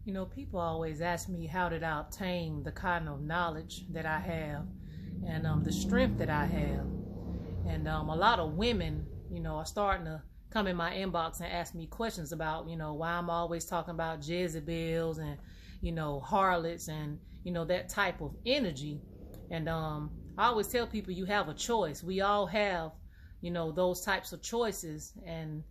You know, people always ask me how did I obtain the kind of knowledge that I have and the strength that I have. And a lot of women, are starting to come in my inbox and ask me questions about, why I'm always talking about Jezebels and, harlots and, that type of energy. And I always tell people you have a choice. We all have, those types of choices. And,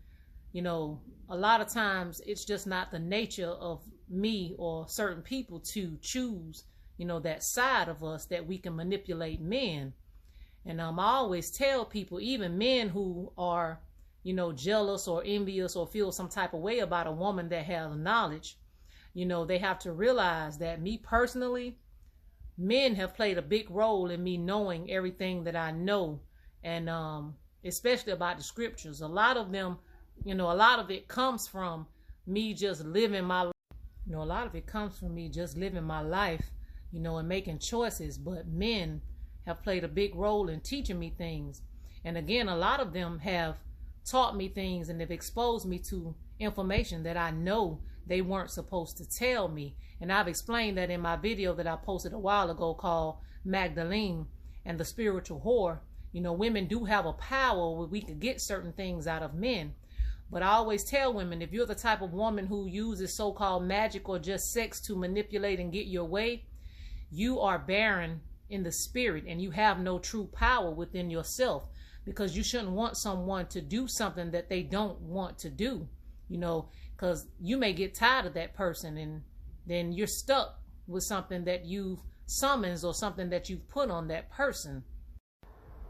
a lot of times it's just not the nature of me or certain people to choose, that side of us that we can manipulate men. And I always tell people, even men who are, jealous or envious or feel some type of way about a woman that has knowledge, they have to realize that me personally, men have played a big role in me knowing everything that I know. And especially about the scriptures. A lot of them, a lot of it comes from me just living my life. A lot of it comes from me just living my life, and making choices. But men have played a big role in teaching me things. And again, a lot of them have taught me things and have exposed me to information that I know they weren't supposed to tell me. And I've explained that in my video that I posted a while ago called Magdalene and the Spiritual Whore. Women do have a power where we could get certain things out of men. But I always tell women, if you're the type of woman who uses so-called magic or just sex to manipulate and get your way, you are barren in the spirit and you have no true power within yourself, because you shouldn't want someone to do something that they don't want to do, because you may get tired of that person and then you're stuck with something that you've summoned or something that you've put on that person.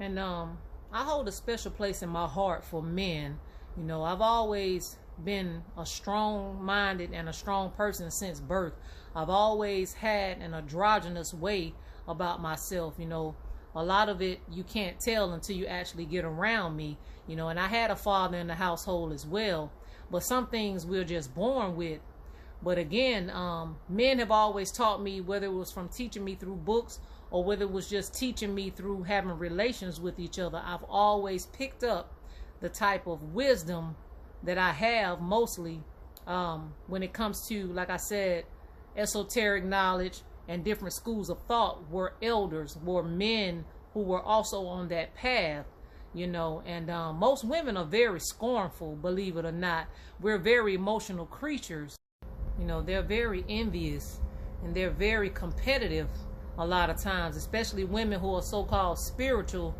And I hold a special place in my heart for men. I've always been a strong-minded and a strong person since birth. I've always had an androgynous way about myself. A lot of it you can't tell until you actually get around me. And I had a father in the household as well. But some things we're just born with. But again, men have always taught me, whether it was from teaching me through books or whether it was just teaching me through having relations with each other, I've always picked up the type of wisdom that I have mostly when it comes to, like I said, esoteric knowledge and different schools of thought, were elders, were men who were also on that path, and most women are very scornful, believe it or not. We're very emotional creatures. They're very envious and they're very competitive a lot of times, especially women who are so-called spiritual.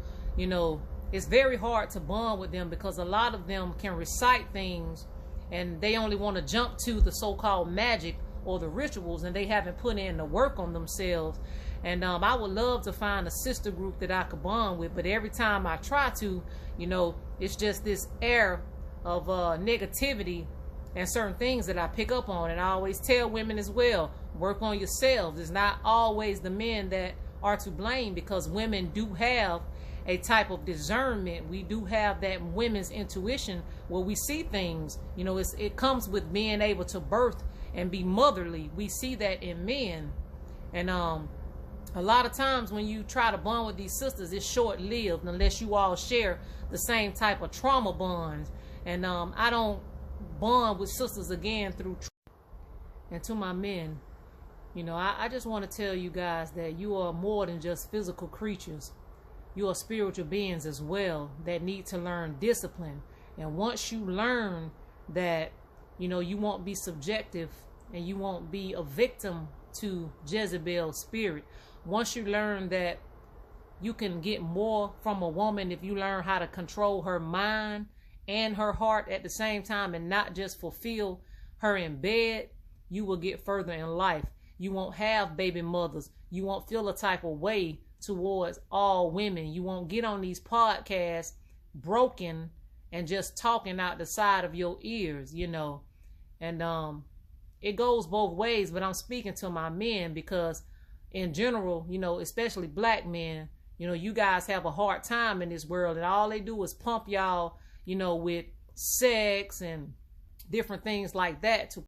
It's very hard to bond with them because a lot of them can recite things and they only want to jump to the so-called magic or the rituals, and they haven't put in the work on themselves. And I would love to find a sister group that I could bond with, but every time I try to, it's just this air of negativity and certain things that I pick up on. And I always tell women as well, work on yourselves. It's not always the men that are to blame, because women do have a type of discernment. We do have that women's intuition where we see things. It comes with being able to birth and be motherly. We see that in men. And a lot of times when you try to bond with these sisters, it's short-lived unless you all share the same type of trauma bonds. And I don't bond with sisters again through and to my men, I just want to tell you guys that you are more than just physical creatures. You are spiritual beings as well that need to learn discipline. And once you learn that, you won't be subjective and you won't be a victim to Jezebel's spirit. Once you learn that you can get more from a woman if you learn how to control her mind and her heart at the same time and not just fulfill her in bed, you will get further in life. You won't have baby mothers. You won't feel a type of way towards all women. You won't get on these podcasts broken and just talking out the side of your ears, and it goes both ways. But I'm speaking to my men because in general, especially black men, you guys have a hard time in this world, and all they do is pump y'all, with sex and different things like that to